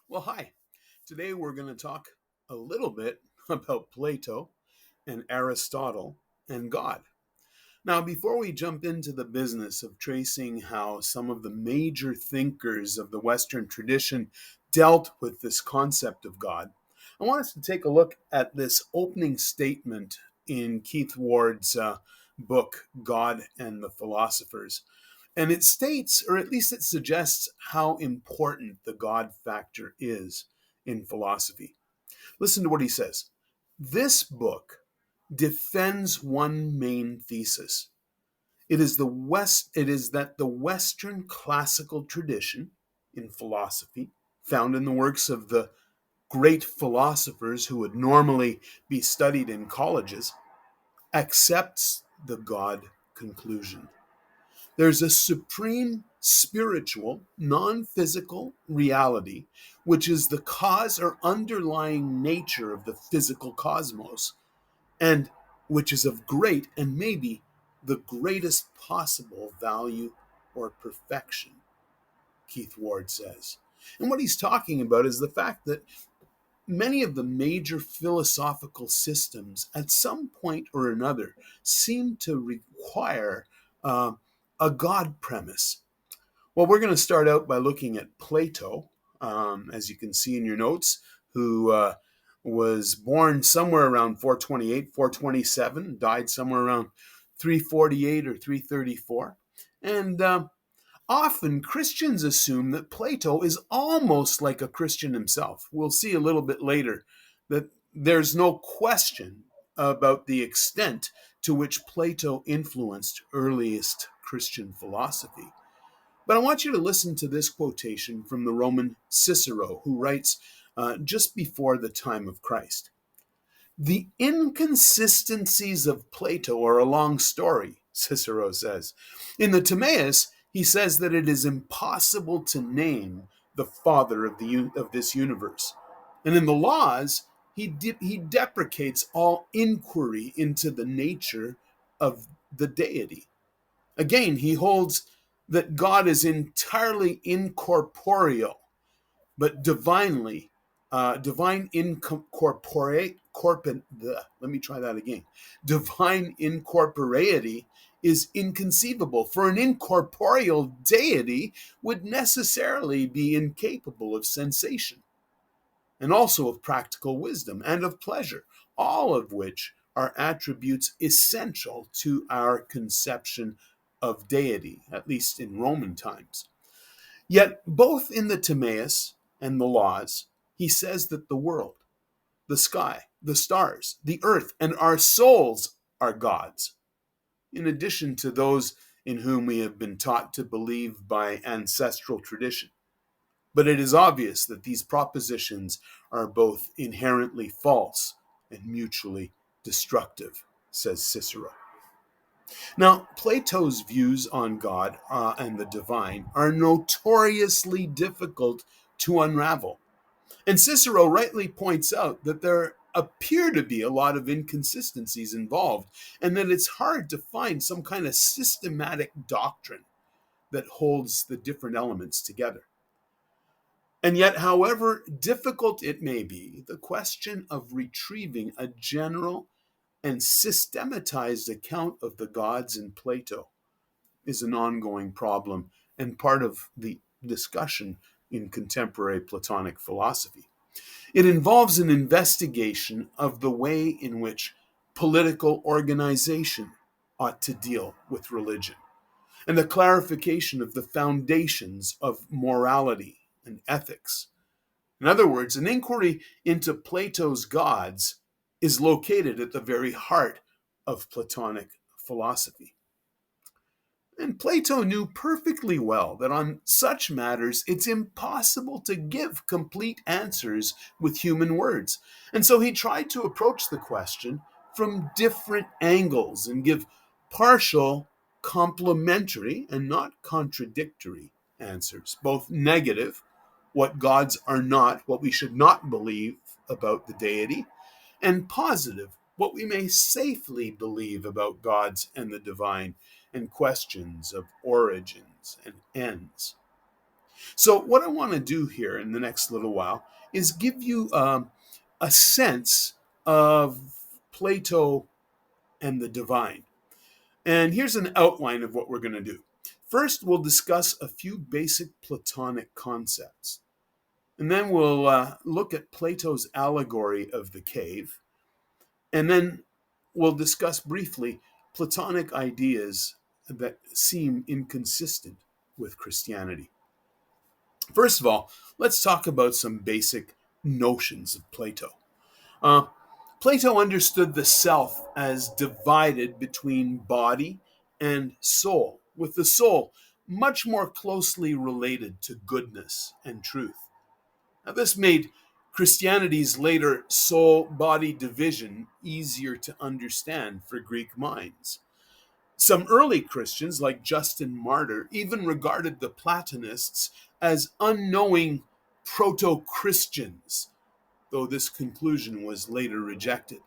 Well, hi. Today we're going to talk a little bit about Plato and Aristotle and God. Now, before we jump into the business of tracing how some of the major thinkers of the Western tradition dealt with this concept of God, I want us to take a look at this opening statement in Keith Ward's book, God and the Philosophers. And it states, or at least it suggests, how important the God factor is in philosophy. Listen to what he says. This book defends one main thesis. It is that the Western classical tradition in philosophy, found in the works of the great philosophers who would normally be studied in colleges, accepts the God conclusion. There's a supreme spiritual, non physical reality, which is the cause or underlying nature of the physical cosmos, and which is of great and maybe the greatest possible value or perfection, Keith Ward says. And what he's talking about is the fact that many of the major philosophical systems, at some point or another, seem to require a God premise. Well, we're going to start out by looking at Plato, as you can see in your notes, who was born somewhere around 428, 427, died somewhere around 348 or 334. And often Christians assume that Plato is almost like a Christian himself. We'll see a little bit later that there's no question about the extent to which Plato influenced earliest Christian philosophy. But I want you to listen to this quotation from the Roman Cicero, who writes just before the time of Christ. The inconsistencies of Plato are a long story, Cicero says. In the Timaeus, he says that it is impossible to name the father of this universe. And in the Laws, he deprecates all inquiry into the nature of the deity. Again, he holds that God is entirely incorporeal, but divine incorporate, let me try that again. Divine incorporeity is inconceivable, for an incorporeal deity would necessarily be incapable of sensation and also of practical wisdom and of pleasure, all of which are attributes essential to our conception of deity, at least in Roman times. Yet, both in the Timaeus and the Laws, he says that the world, the sky, the stars, the earth, and our souls are gods, in addition to those in whom we have been taught to believe by ancestral tradition. But it is obvious that these propositions are both inherently false and mutually destructive, says Cicero. Now, Plato's views on God and the divine are notoriously difficult to unravel. And Cicero rightly points out that there appear to be a lot of inconsistencies involved, and that it's hard to find some kind of systematic doctrine that holds the different elements together. And yet, however difficult it may be, the question of retrieving a general and systematized account of the gods in Plato is an ongoing problem and part of the discussion in contemporary Platonic philosophy. It involves an investigation of the way in which political organization ought to deal with religion, and the clarification of the foundations of morality and ethics. In other words, an inquiry into Plato's gods is located at the very heart of Platonic philosophy. And Plato knew perfectly well that on such matters it's impossible to give complete answers with human words. And so he tried to approach the question from different angles and give partial, complementary, and not contradictory answers, both negative, what gods are not, what we should not believe about the deity, and positive, what we may safely believe about gods and the divine, and questions of origins and ends. So, what I want to do here in the next little while is give you a sense of Plato and the divine. And here's an outline of what we're going to do. First, we'll discuss a few basic Platonic concepts. And then we'll look at Plato's allegory of the cave. And then we'll discuss briefly Platonic ideas that seem inconsistent with Christianity. First of all, let's talk about some basic notions of Plato. Uh, Plato understood the self as divided between body and soul, with the soul much more closely related to goodness and truth. Now, this made Christianity's later soul body division easier to understand for Greek minds. Some early Christians, like Justin Martyr, even regarded the Platonists as unknowing proto Christians, though this conclusion was later rejected.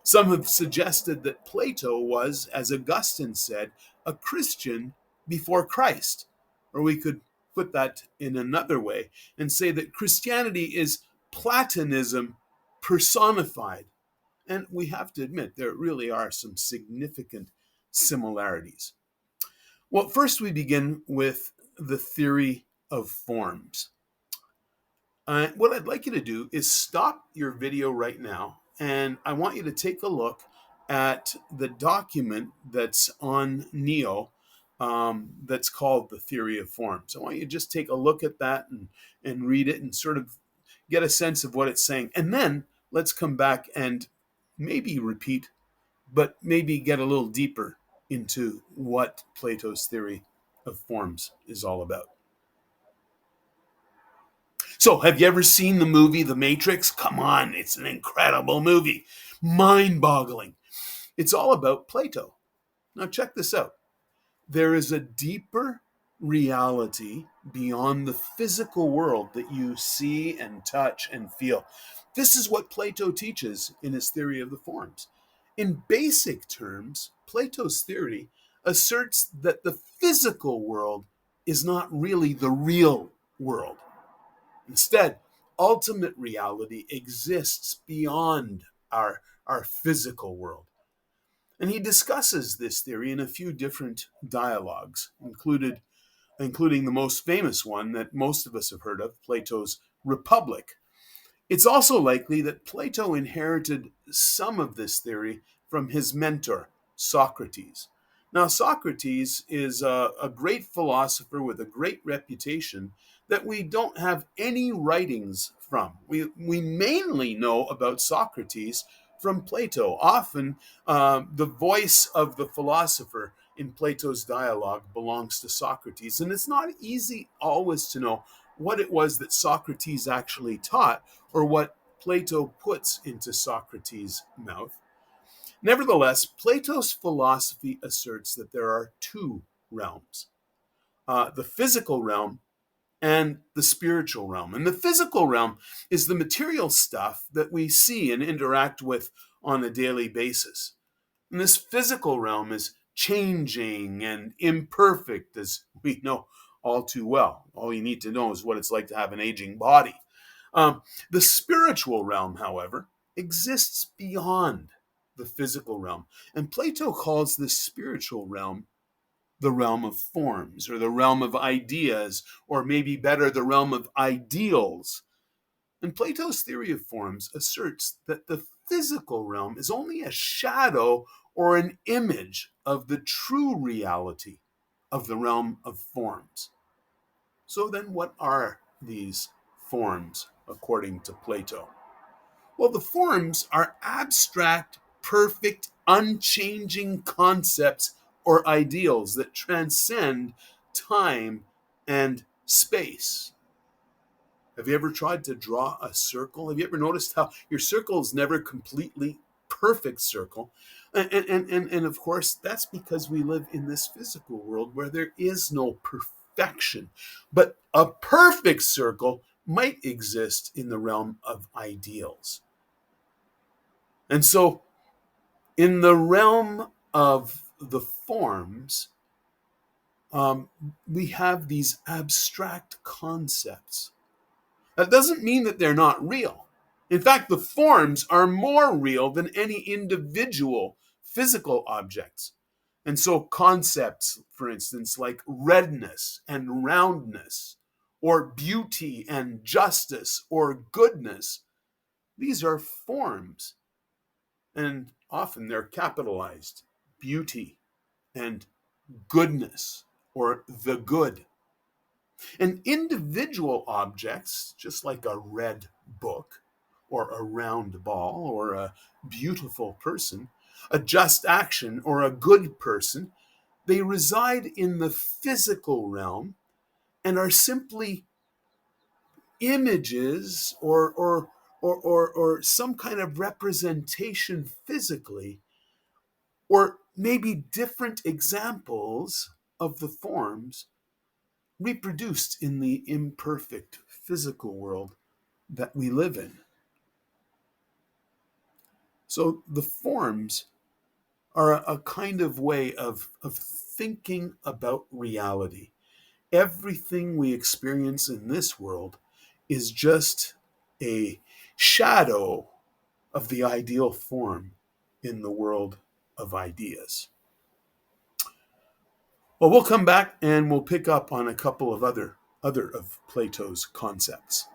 Some have suggested that Plato was, as Augustine said, a Christian before Christ. Or we could put that in another way and say that Christianity is Platonism personified. And we have to admit, there really are some significant similarities. Well, first we begin with the theory of forms. What I'd like you to do is stop your video right now, and I want you to take a look at the document that's on Neo that's called The Theory of Forms. I want you to just take a look at that and read it and sort of get a sense of what it's saying. And then let's come back and maybe repeat, but maybe get a little deeper into what Plato's theory of forms is all about. So, have you ever seen the movie The Matrix? Come on, it's an incredible movie. Mind boggling. It's all about Plato. Now, check this out. There is a deeper reality beyond the physical world that you see and touch and feel. This is what Plato teaches in his theory of the forms. In basic terms, Plato's theory asserts that the physical world is not really the real world. Instead, ultimate reality exists beyond our physical world. And he discusses this theory in a few different dialogues, including the most famous one that most of us have heard of, Plato's Republic. It's also likely that Plato inherited some of this theory from his mentor, Socrates. Now, Socrates is a great philosopher with a great reputation that we don't have any writings from. We mainly know about Socrates from Plato. Often, the voice of the philosopher in Plato's dialogue belongs to Socrates. And it's not easy always to know what it was that Socrates actually taught or what Plato puts into Socrates' mouth. Nevertheless, Plato's philosophy asserts that there are two realms, the physical realm and the spiritual realm. And the physical realm is the material stuff that we see and interact with on a daily basis. And this physical realm is changing and imperfect, as we know all too well. All you need to know is what it's like to have an aging body. The spiritual realm, however, exists beyond the physical realm. And Plato calls this spiritual realm the realm of forms, or the realm of ideas, or maybe better, the realm of ideals. And Plato's theory of forms asserts that the physical realm is only a shadow or an image of the true reality of the realm of forms. So then, what are these forms according to Plato? Well, the forms are abstract, perfect, unchanging concepts or ideals that transcend time and space. Have you ever tried to draw a circle? Have you ever noticed how your circle is never completely perfect circle? And of course, that's because we live in this physical world where there is no perfection. But a perfect circle might exist in the realm of ideals. And so, in the realm of the forms, um, we have these abstract concepts. That doesn't mean that they're not real. In fact, the forms are more real than any individual physical objects. And so, concepts, for instance, like redness and roundness, or beauty and justice, or goodness, these are forms. And often they're capitalized: beauty and goodness, or the good. And individual objects, just like a red book, or a round ball, or a beautiful person, a just action, or a good person, they reside in the physical realm and are simply images or some kind of representation physically, or maybe different examples of the forms reproduced in the imperfect physical world that we live in. So the forms are a kind of way of thinking about reality. Everything we experience in this world is just a shadow of the ideal form in the world of ideas. Well, we'll come back and we'll pick up on a couple of other of Plato's concepts.